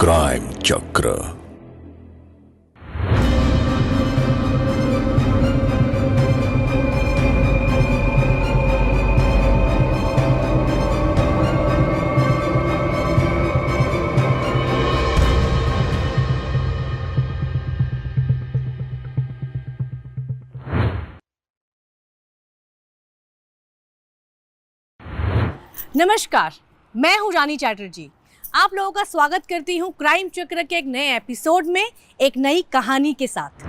Crime चक्र। नमस्कार, मैं हूं रानी चैटर्जी। आप लोगों का स्वागत करती हूं क्राइम चक्र के एक नए एपिसोड में, एक नई कहानी के साथ।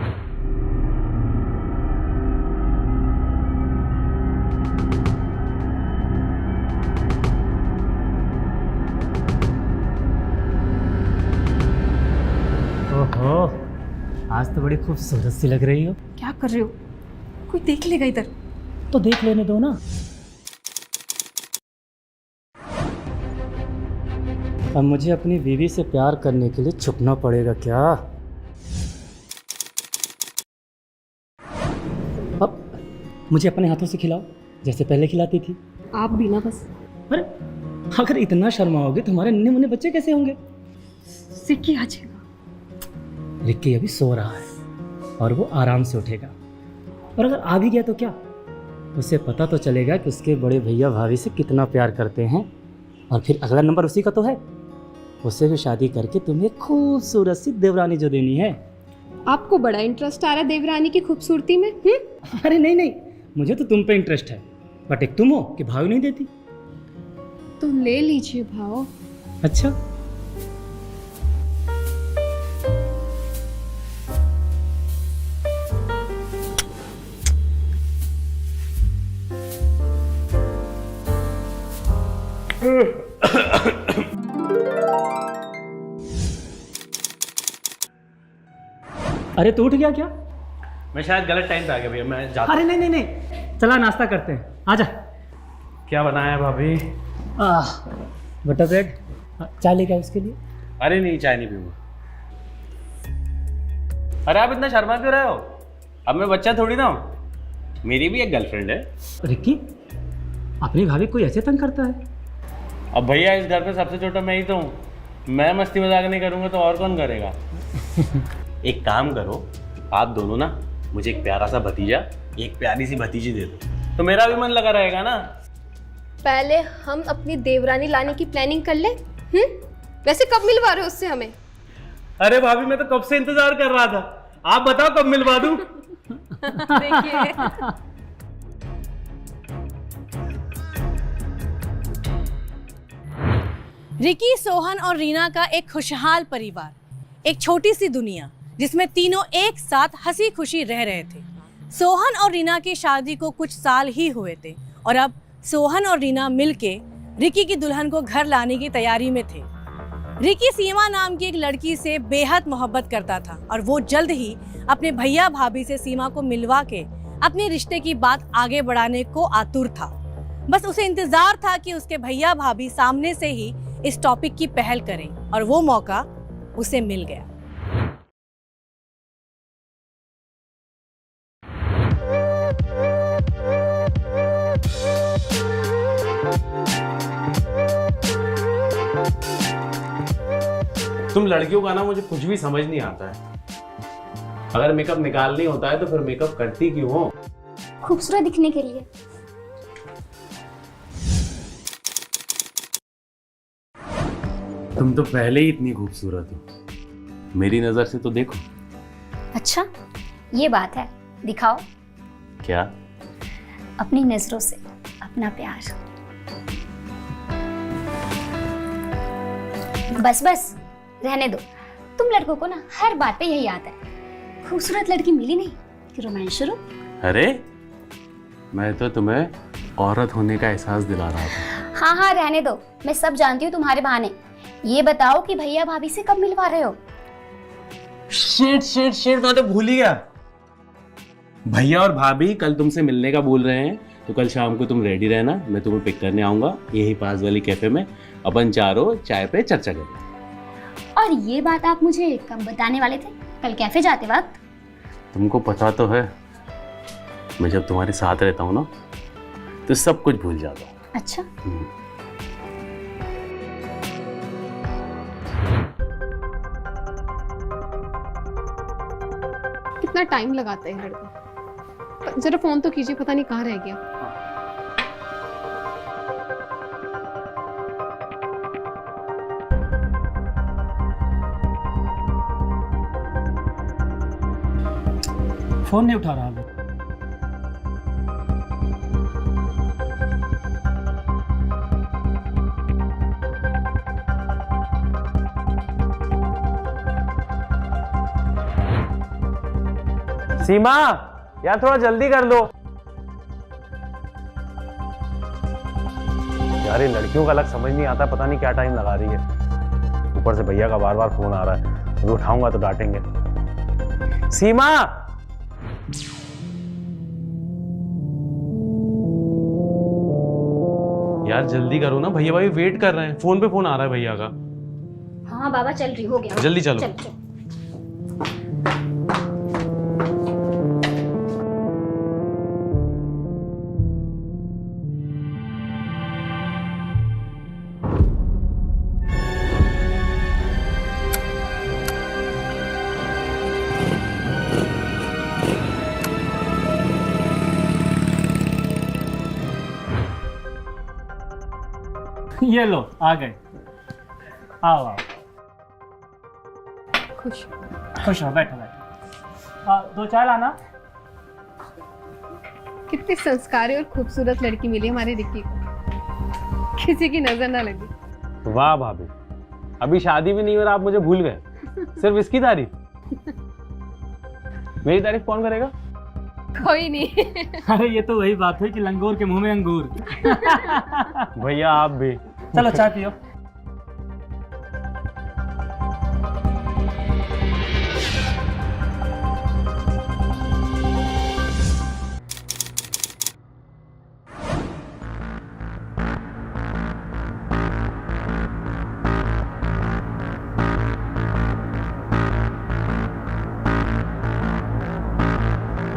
ओहो, आज तो बड़ी खूबसूरत सी लग रही हो। क्या कर रहे हो? कोई देख लेगा इधर। तो देख लेने दो ना। अब मुझे अपनी बीवी से प्यार करने के लिए छुपना पड़ेगा क्या? अब मुझे अपने हाथों से खिलाओ जैसे पहले खिलाती थी। आप भी ना बस। अरे अगर इतना शर्माओगे तो हमारे नन्हे मुन्ने बच्चे कैसे होंगे? सिक्की आ जाएगा। रिक्की अभी सो रहा है और वो आराम से उठेगा, और अगर आ भी गया तो क्या? उसे पता तो चलेगा कि उसके बड़े भैया भाभी से कितना प्यार करते हैं, और फिर अगला नंबर उसी का तो है। उससे भी शादी करके तुम्हें खूबसूरत सी देवरानी जो देनी है। आपको बड़ा इंटरेस्ट आ रहा है देवरानी की खूबसूरती में? अरे नहीं नहीं, मुझे तो तुम पे इंटरेस्ट है, बट एक तुम हो कि भाव नहीं देती। तो ले लीजिए भाव। अच्छा, अरे तू उठ गया क्या? मैं शायद गलत टाइम पे आ गया भैया, मैं जाता अरे नहीं नहीं नहीं, चला नाश्ता करते हैं, आजा। क्या बनाया है भाभी? Butter bread. चाय लेके आओ उसके लिए। अरे नहीं, चाय नहीं पीऊंगा। अरे आप इतना शर्मा क्यों रहे हो? अब मैं बच्चा थोड़ी ना हूँ, मेरी भी एक गर्लफ्रेंड है। रिक्की, अपनी भाभी कोई ऐसे तंग करता है? अब भैया इस घर पे सबसे छोटा मैं ही तो हूँ, मैं मस्ती मजाक नहीं करूँगा तो और कौन करेगा? एक काम करो, आप दोनों ना मुझे एक प्यारा सा भतीजा, एक प्यारी सी भतीजी दे दो, तो मेरा भी मन लगा रहेगा ना। पहले हम अपनी देवरानी लाने की प्लानिंग कर ले। वैसे कब मिलवा रहे हो उससे हमें? अरे भाभी, मैं तो कब से इंतजार कर रहा था, आप बताओ कब मिलवा दूं? देखिए, रिकी, सोहन और रीना का एक खुशहाल परिवार, एक छोटी सी दुनिया जिसमें तीनों एक साथ हंसी खुशी रह रहे थे। सोहन और रीना की शादी को कुछ साल ही हुए थे, और अब सोहन और रीना मिलके रिकी की दुल्हन को घर लाने की तैयारी में थे। रिकी सीमा नाम की एक लड़की से बेहद मोहब्बत करता था, और वो जल्द ही अपने भैया भाभी से सीमा को मिलवा के अपने रिश्ते की बात आगे बढ़ाने को आतुर था। बस उसे इंतजार था कि उसके भैया भाभी सामने से ही इस टॉपिक की पहल करें, और वो मौका उसे मिल गया। तुम लड़कियों का ना मुझे कुछ भी समझ नहीं आता है। अगर मेकअप निकालनी होता है तो फिर मेकअप करती क्यों हो? खूबसूरत दिखने के लिए। तुम तो पहले ही इतनी खूबसूरत हो, मेरी नजर से तो देखो। अच्छा, ये बात है, दिखाओ क्या? अपनी नजरों से अपना प्यार। बस बस रहने दो, तुम लड़कों को ना हर बात पे यही आता है, खूबसूरत लड़की मिली नहीं कि रोमांस शुरू। अरे मैं तो तुम्हें औरत होने का एहसास दिला रहा था। हाँ हाँ रहने दो, मैं सब जानती हूँ तुम्हारे बहाने। ये बताओ कि भैया भाभी से कब मिलवा रहे हो? शिट, मैं तो भूल ही गया। भैया और भाभी कल तुमसे मिलने का बोल रहे हैं, तो कल शाम को तुम रेडी रहना, मैं तुम्हें पिक करने आऊंगा यही पास वाली कैफे में। अपन चारों चाय पे चर्चा करेंगे। और ये बात आप मुझे कब बताने वाले थे? कल कैफे जाते वक्त? तुमको पता तो है, मैं जब तुम्हारे साथ रहता हूँ ना तो सब कुछ भूल जाता हूँ। अच्छा। कितना टाइम लगाता है लड़का। जरा फोन तो कीजिए, पता नहीं कहाँ रह गया। फोन नहीं उठा रहा वो। सीमा, यार थोड़ा जल्दी कर लो यार, ये लड़कियों का अलग समझ नहीं आता, पता नहीं क्या टाइम लगा रही है। ऊपर से भैया का बार बार फोन आ रहा है, अभी उठाऊंगा तो डांटेंगे। सीमा, यार जल्दी करो ना, भैया भाई वेट कर रहे हैं, फोन पे फोन आ रहा है भैया का। हाँ बाबा चल रही, हो गया। जल्दी चलो। चल चल। ये लो आ गए। आओ आओ, खुश। खुश हो, बैठो बैठो। 2 चाय लाना। कितनी संस्कारी और खूबसूरत लड़की मिली हमारे रिक्की को, किसी की नजर ना लगी। वाह भाभी, अभी शादी भी नहीं हो रहा, आप मुझे भूल गए, सिर्फ इसकी तारीफ। मेरी तारीफ कौन करेगा? कोई नहीं। अरे ये तो वही बात हुई कि लंगूर के मुंह में अंगूर। भैया आप भी। चलो चाय पियो।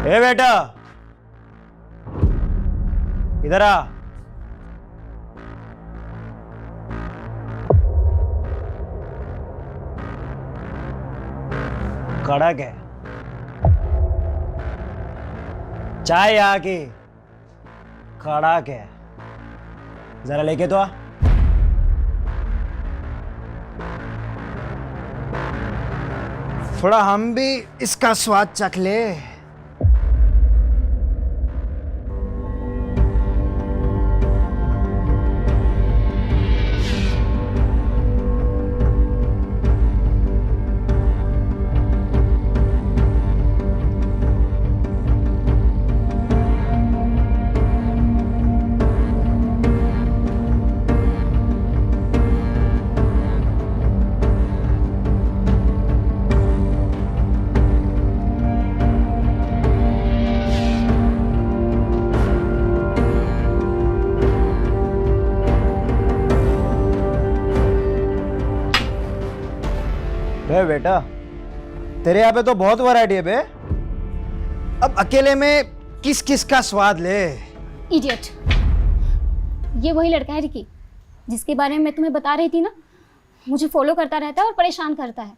ए बेटा, इधर आ। कड़क है चाय, यहाँ की कड़क है, जरा लेके तो आ। थोड़ा हम भी इसका स्वाद चख ले। बे बेटा, तेरे यहाँ पे तो बहुत वैरायटी है बे। अब अकेले में किस किस का स्वाद ले। इडियट, ये वही लड़का है रिकी जिसके बारे में मैं तुम्हें बता रही थी ना। मुझे फॉलो करता रहता है और परेशान करता है।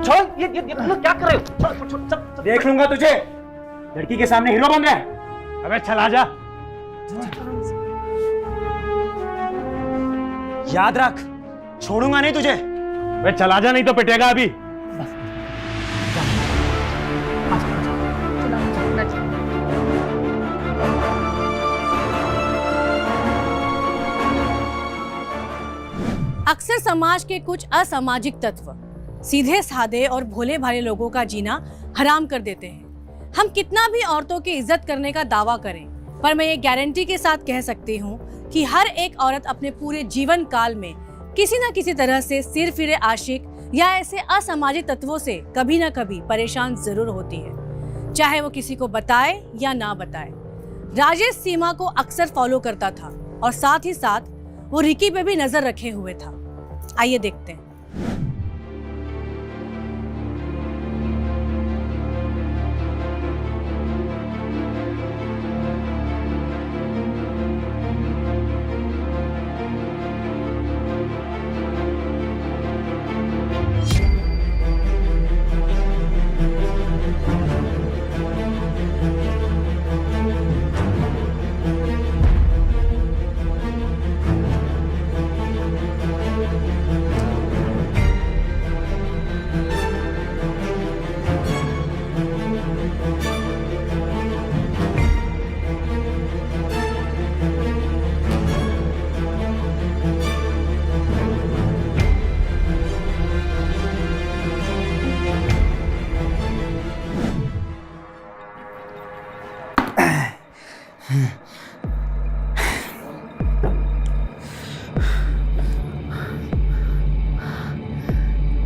छोड़, ये तुम लोग क्या कर रहे हो? छोड़ छोड़ छोड़, देख लूंगा तुझे। लड़की के सामने हीरो बन रहा है। अबे चला जा। याद रख, छोड़ूंगा नहीं तुझे। वे चला जा, नहीं तो पिटेगा अभी। अक्सर समाज के कुछ असामाजिक तत्व सीधे साधे और भोले भाले लोगों का जीना हराम कर देते हैं। हम कितना भी औरतों की इज्जत करने का दावा करें, पर मैं ये गारंटी के साथ कह सकती हूँ कि हर एक औरत अपने पूरे जीवन काल में किसी न किसी तरह से सिर फिरे आशिक या ऐसे असामाजिक तत्वों से कभी न कभी परेशान जरूर होती है, चाहे वो किसी को बताए या ना बताए। राजेश सीमा को अक्सर फॉलो करता था और साथ ही साथ वो रिकी पे भी नजर रखे हुए था। आइए देखते हैं।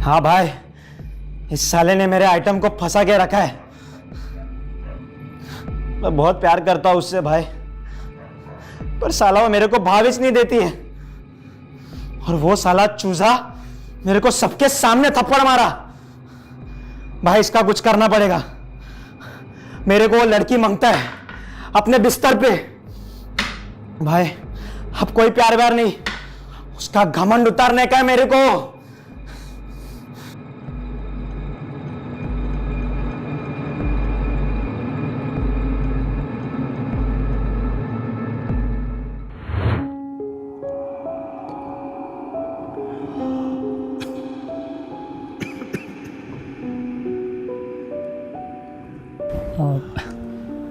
हाँ भाई, इस साले ने मेरे आइटम को फंसा के रखा है। मैं बहुत प्यार करता हूं उससे भाई, पर साला वो मेरे को भाविस नहीं देती है। और वो साला चूजा मेरे को सबके सामने थप्पड़ मारा। भाई इसका कुछ करना पड़ेगा। मेरे को वो लड़की मांगता है अपने बिस्तर पे। भाई अब कोई प्यार व्यार नहीं, उसका घमंड उतारने का है मेरे को।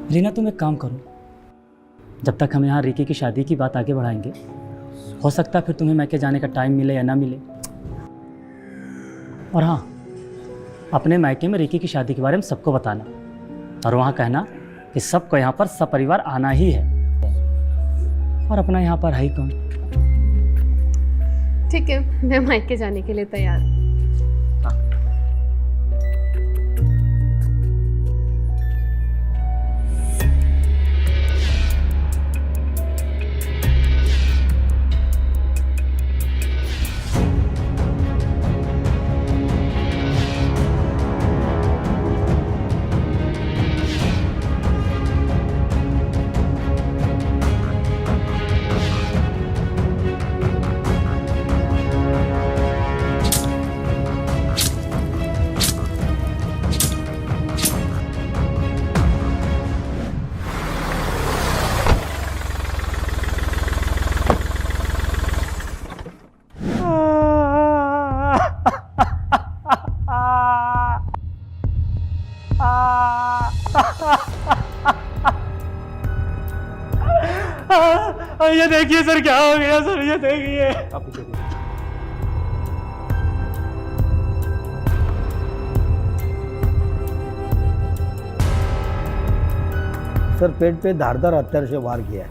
रीना तुम एक काम करो, जब तक हम यहाँ रिकी की शादी की बात आगे बढ़ाएंगे, हो सकता है फिर तुम्हें मैके जाने का टाइम मिले या ना मिले। और हाँ, अपने मैके में रिकी की शादी के बारे में सबको बताना और वहाँ कहना कि सबको यहाँ पर सपरिवार आना ही है। और अपना यहाँ पर है ही कौन। ठीक है, मैं मायके जाने के लिए तैयार हूँ। ये देखिए सर, क्या हो गया सर, ये देखिए। सर पेट पे धारदार हथियार से वार किया है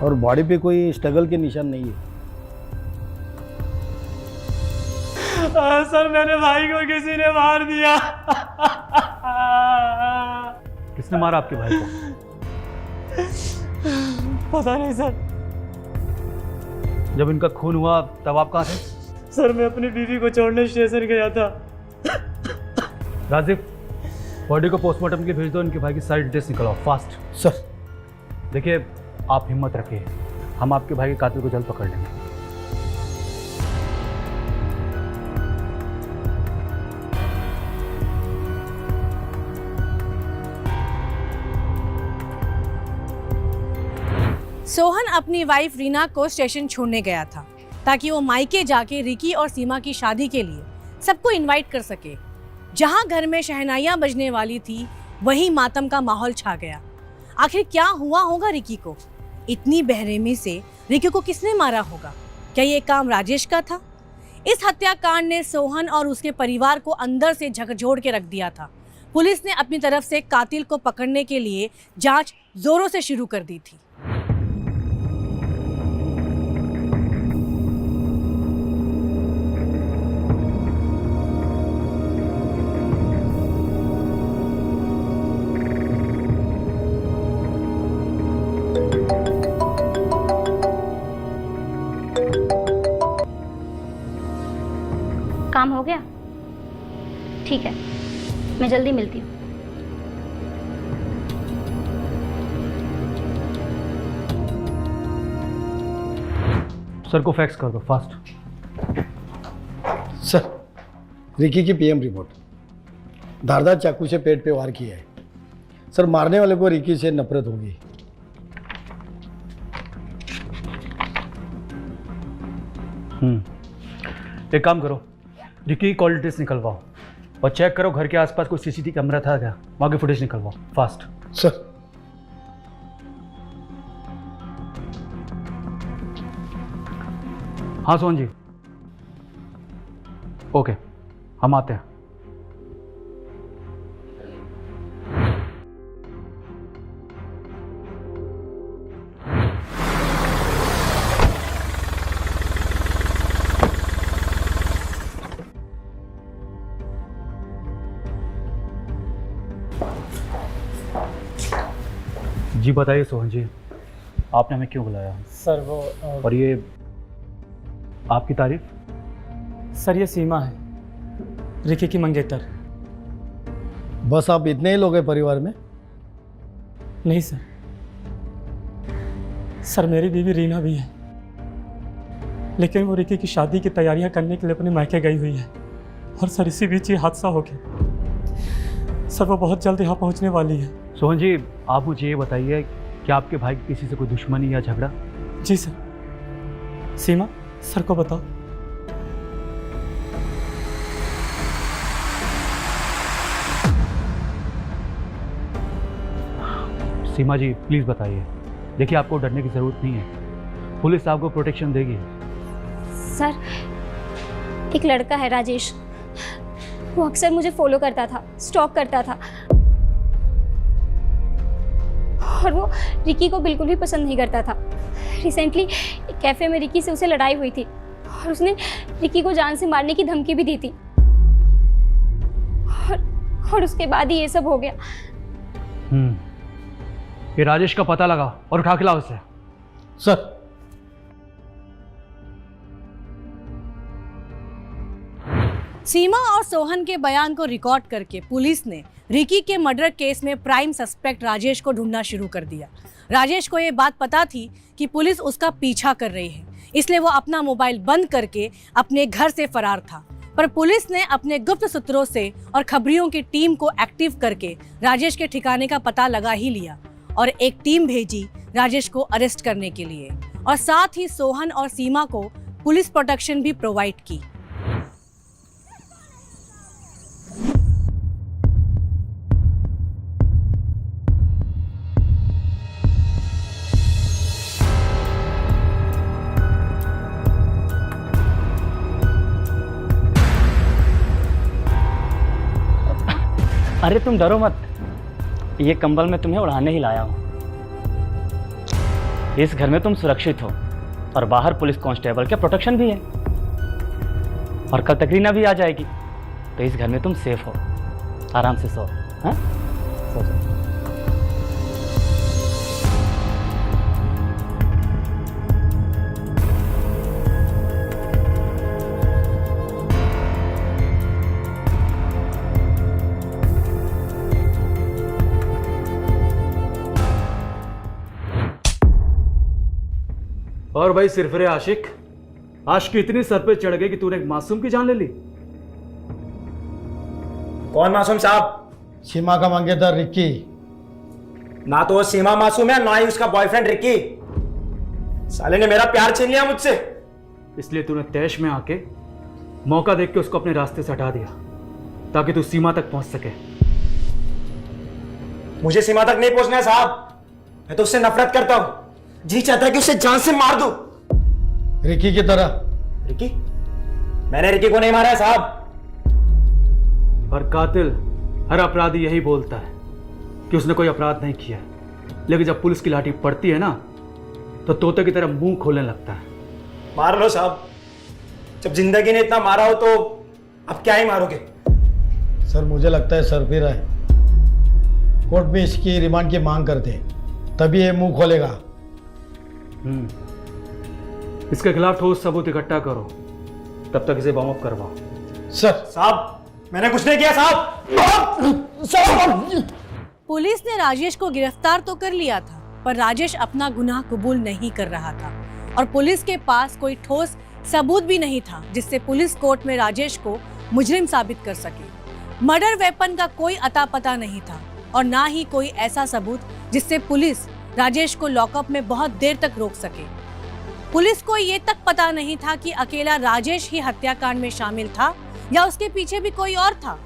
और बॉडी पे कोई स्ट्रगल के निशान नहीं है। सर मेरे भाई को किसी ने मार दिया। किसने मारा आपके भाई को? पता नहीं सर। जब इनका खून हुआ तब आप कहाँ थे? सर मैं अपनी बीवी को छोड़ने स्टेशन गया था। राजीव, बॉडी को पोस्टमार्टम के भेज दो, इनके भाई की सारी डिटेल्स निकलवाओ फास्ट। सर देखिए, आप हिम्मत रखिए, हम आपके भाई के कातिल को जल्द पकड़ लेंगे। सोहन अपनी वाइफ रीना को स्टेशन छोड़ने गया था ताकि वो मायके जाके रिकी और सीमा की शादी के लिए सबको इनवाइट कर सके। जहां घर में शहनाइयां बजने वाली थी, वहीं मातम का माहौल छा गया। आखिर क्या हुआ होगा रिकी को? इतनी बेरहमी से रिकी को किसने मारा होगा? क्या ये काम राजेश का था? इस हत्याकांड ने सोहन और उसके परिवार को अंदर से झकझोर के रख दिया था। पुलिस ने अपनी तरफ से कातिल को पकड़ने के लिए जांच जोरों से शुरू कर दी थी। काम हो गया? ठीक है, मैं जल्दी मिलती हूँ। सर को फैक्स कर दो फास्ट। सर रिकी की पीएम रिपोर्ट, धारदार चाकू से पेट पे वार किया है। सर मारने वाले को रिकी से नफरत होगी। एक काम करो, रिकी की कॉल डिटेल्स निकलवाओ और चेक करो घर के आसपास कोई सीसीटीवी कैमरा था क्या, वहाँ की फुटेज निकलवाओ फास्ट। सर हाँ सोहन जी, ओके हम आते हैं। जी बताइए सोहन जी, आपने हमें क्यों बुलाया? सर वो और ये आपकी तारीफ? सर ये सीमा है, रिकी की मंगेतर। बस आप इतने ही लोग हैं परिवार में? नहीं सर, सर मेरी बीवी रीना भी है, लेकिन वो रिकी की शादी की तैयारियां करने के लिए अपने मायके गई हुई है। और सर इसी बीच ये हादसा हो गया। सर वो बहुत जल्द यहाँ पहुँचने वाली है। सोहन जी, आप मुझे ये बताइए कि आपके भाई की किसी से कोई दुश्मनी या झगड़ा? जी सर। सीमा, सर को बताओ। सीमा जी प्लीज़ बताइए। देखिए, आपको डरने की ज़रूरत नहीं है, पुलिस आपको प्रोटेक्शन देगी। सर, एक लड़का है राजेश, वो अक्सर मुझे फॉलो करता था, स्टॉक करता था, और वो रिकी को बिल्कुल भी पसंद नहीं करता था। रिसेंटली एक कैफ़े में रिकी से उसे लड़ाई हुई थी और उसने रिकी को जान से मारने की धमकी भी दी थी। और उसके बाद ही ये सब हो गया। ये राजेश का पता लगा और उठा के लाओ उसे। सर, सीमा और सोहन के बयान को रिकॉर्ड करके पुलिस ने रिकी के मर्डर केस में प्राइम सस्पेक्ट राजेश को ढूंढना शुरू कर दिया। राजेश को ये बात पता थी कि पुलिस उसका पीछा कर रही है, इसलिए वो अपना मोबाइल बंद करके अपने घर से फरार था। पर पुलिस ने अपने गुप्त सूत्रों से और खबरियों की टीम को एक्टिव करके राजेश के ठिकाने का पता लगा ही लिया और एक टीम भेजी राजेश को अरेस्ट करने के लिए, और साथ ही सोहन और सीमा को पुलिस प्रोटेक्शन भी प्रोवाइड की। अरे तुम डरो मत, ये कंबल मैं तुम्हें उड़ाने ही लाया हूँ। इस घर में तुम सुरक्षित हो और बाहर पुलिस कांस्टेबल के प्रोटेक्शन भी है, और कल तक रीना भी आ जाएगी, तो इस घर में तुम सेफ हो। आराम से सो। हाँ, सो जाओ। और भाई सिरफरे आशिक, आशिक इतनी सर पे चढ़ गई कि तूने एक मासूम की जान ले ली। कौन मासूम साहब? सीमा का मंगेतर रिक्की। ना तो वो सीमा मासूम है, ना ही उसका बॉयफ्रेंड रिकी। साले ने मेरा प्यार छीन लिया मुझसे। इसलिए तूने तैश में आके मौका देख के उसको अपने रास्ते से हटा दिया, ताकि तू सीमा तक पहुंच सके। मुझे सीमा तक नहीं पहुंचना है साहब, मैं तो उससे नफरत करता हूं। जी चाहता है कि उसे जान से मार दूं। रिक्की की तरह। रिकी? मैंने रिकी को नहीं मारा है साहब। हर कातिल, हर अपराधी यही बोलता है कि उसने कोई अपराध नहीं किया, लेकिन जब पुलिस की लाठी पड़ती है ना, तो तोते की तरह मुंह खोलने लगता है। मार लो साहब, जब जिंदगी ने इतना मारा हो तो अब क्या ही मारोगे? सर मुझे लगता है सर फिर है, कोर्ट में इसकी रिमांड की मांग करते हैं, तभी ये मुंह खोलेगा। इसके खिलाफ ठोस सबूत इकट्ठा करो, तब तक इसे बम अप करवाओ। सर। साहब मैंने कुछ नहीं किया साहब। पुलिस ने राजेश को गिरफ्तार तो कर लिया था, पर राजेश अपना गुनाह कबूल नहीं कर रहा था और पुलिस के पास कोई ठोस सबूत भी नहीं था जिससे पुलिस कोर्ट में राजेश को मुजरिम साबित कर सके। मर्डर वेपन का कोई अता पता नहीं था और ना ही कोई ऐसा सबूत जिससे पुलिस राजेश को लॉकअप में बहुत देर तक रोक सके। पुलिस को ये तक पता नहीं था कि अकेला राजेश ही हत्याकांड में शामिल था या उसके पीछे भी कोई और था।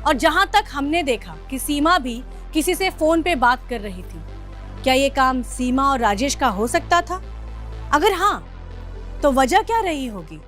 और जहां तक हमने देखा कि सीमा भी किसी से फोन पे बात कर रही थी, क्या ये काम सीमा और राजेश का हो सकता था? अगर हाँ, तो वजह क्या रही होगी?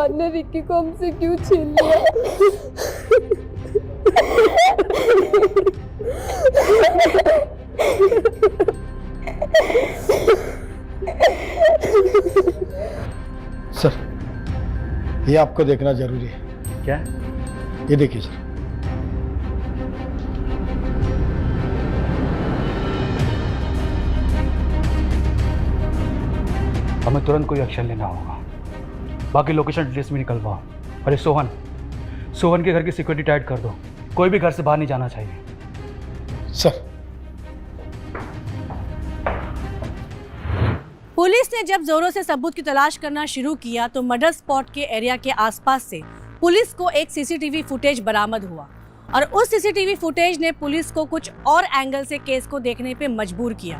भगवान ने रिकी को हमसे क्यों छीन लिया? सर, ये आपको देखना जरूरी है। क्या? ये देखिए सर। हमें तुरंत कोई एक्शन लेना होगा। बाकी लोकेशन डिटेल्स भी निकलवाओ। अरे सोहन के घर की सिक्योरिटी टाइट कर दो। कोई भी घर से बाहर नहीं जाना चाहिए। सर, पुलिस ने जब जोरों से सबूत की तलाश करना शुरू किया तो मर्डर स्पॉट के एरिया के आसपास से पुलिस को एक सीसीटीवी फुटेज बरामद हुआ और उस सीसीटीवी फुटेज ने पुलिस को कुछ और एंगल से केस को देखने पे मजबूर किया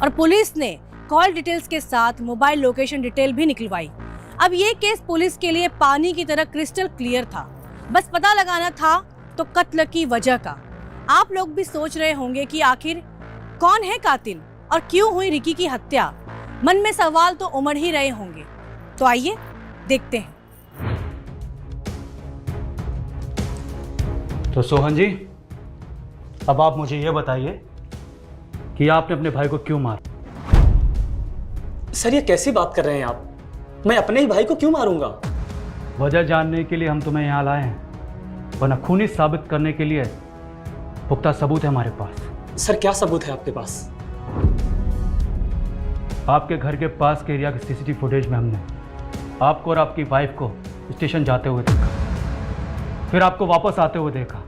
और पुलिस ने कॉल डिटेल्स के साथ मोबाइल लोकेशन डिटेल भी निकलवाई। अब ये केस पुलिस के लिए पानी की तरह क्रिस्टल क्लियर था। बस पता लगाना था तो कत्ल की वजह का। आप लोग भी सोच रहे होंगे कि आखिर कौन है कातिल और क्यों हुई रिकी की हत्या। मन में सवाल तो उमड़ ही रहे होंगे, तो आइए देखते हैं। तो सोहन जी, अब आप मुझे ये बताइए कि आपने अपने भाई को क्यों मारा? सर, ये कैसी बात कर रहे हैं आप? मैं अपने ही भाई को क्यों मारूंगा? वजह जानने के लिए हम तुम्हें यहाँ लाए हैं, वरना खूनी साबित करने के लिए पुख्ता सबूत है हमारे पास। सर, क्या सबूत है आपके पास? आपके घर के पास के एरिया के सीसीटीवी फुटेज में हमने आपको और आपकी वाइफ को स्टेशन जाते हुए देखा, फिर आपको वापस आते हुए देखा।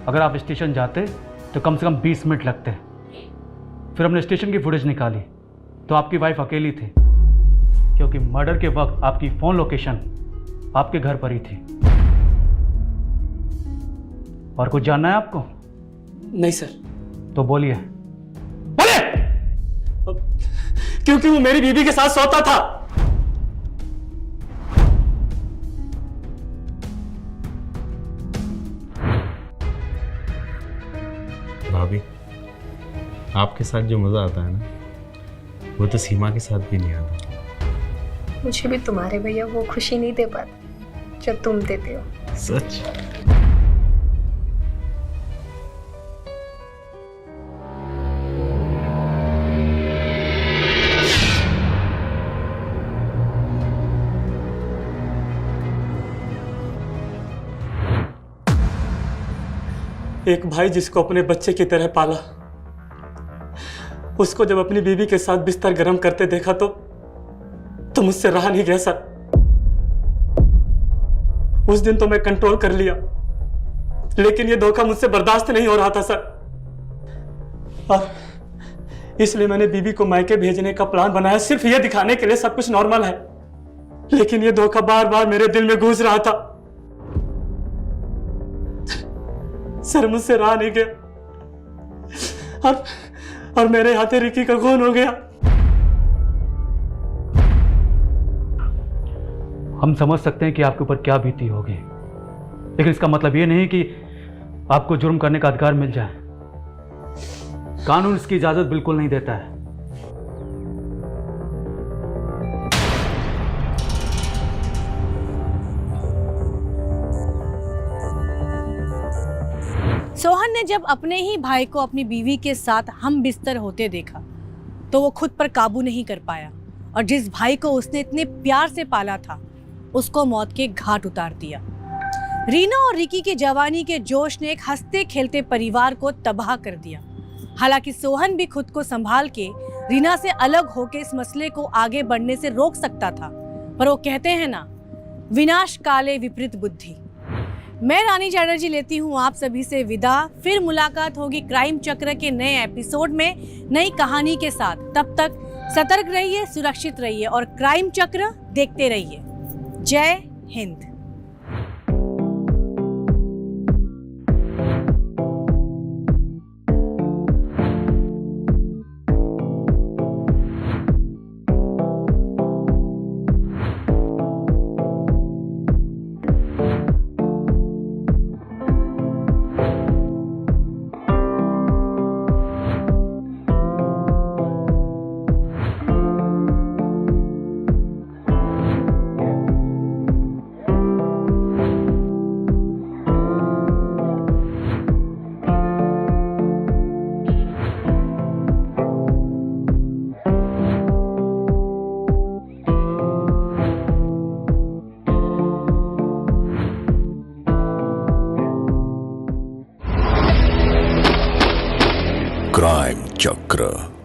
अगर आप स्टेशन जाते तो कम से कम 20 मिनट लगते। फिर हमने स्टेशन की फुटेज निकाली तो आपकी वाइफ अकेली थी, क्योंकि मर्डर के वक्त आपकी फ़ोन लोकेशन आपके घर पर ही थी। और कुछ जानना है आपको? नहीं सर। तो बोलिए। क्योंकि वो मेरी बीवी के साथ सोता था। भाभी, आपके साथ जो मजा आता है ना, वो तो सीमा के साथ भी नहीं आता। मुझे भी तुम्हारे भैया वो खुशी नहीं दे पाते जो तुम देते हो। सच? एक भाई जिसको अपने बच्चे की तरह पाला, उसको जब अपनी बीवी के साथ बिस्तर गर्म करते देखा तो मुझसे रहा नहीं गया सर। उस दिन तो मैं कंट्रोल कर लिया, लेकिन ये धोखा मुझसे बर्दाश्त नहीं हो रहा था सर। और इसलिए मैंने बीवी को मायके भेजने का प्लान बनाया, सिर्फ ये दिखाने के लिए सब कुछ नॉर्मल है। लेकिन ये धोखा बार बार मेरे दिल में घुस रहा था सर। मुझसे रहा नहीं गया और मेरे हाथे रिकी का खून हो गया। हम समझ सकते हैं कि आपके ऊपर क्या बीती होगी, लेकिन इसका मतलब ये नहीं कि आपको जुर्म करने का अधिकार मिल जाए। कानून इसकी इजाजत बिल्कुल नहीं देता है। सोहन ने जब अपने ही भाई को अपनी बीवी के साथ हम बिस्तर होते देखा तो वो खुद पर काबू नहीं कर पाया और जिस भाई को उसने इतने प्यार से पाला था उसको मौत के घाट उतार दिया। रीना और रिकी की जवानी के जोश ने एक हंसते खेलते परिवार को तबाह कर दिया। हालांकि सोहन भी खुद को संभाल के रीना से अलग होकर इस मसले को आगे बढ़ने से रोक सकता था, पर वो कहते हैं ना, विनाश काले विपरीत बुद्धि। मैं रानी चैटर्जी लेती हूँ आप सभी से विदा। फिर मुलाकात होगी क्राइम चक्र के नए एपिसोड में नई कहानी के साथ। तब तक सतर्क रहिए, सुरक्षित रहिए और क्राइम चक्र देखते रहिए। जय हिंद। क्राइम चक्र।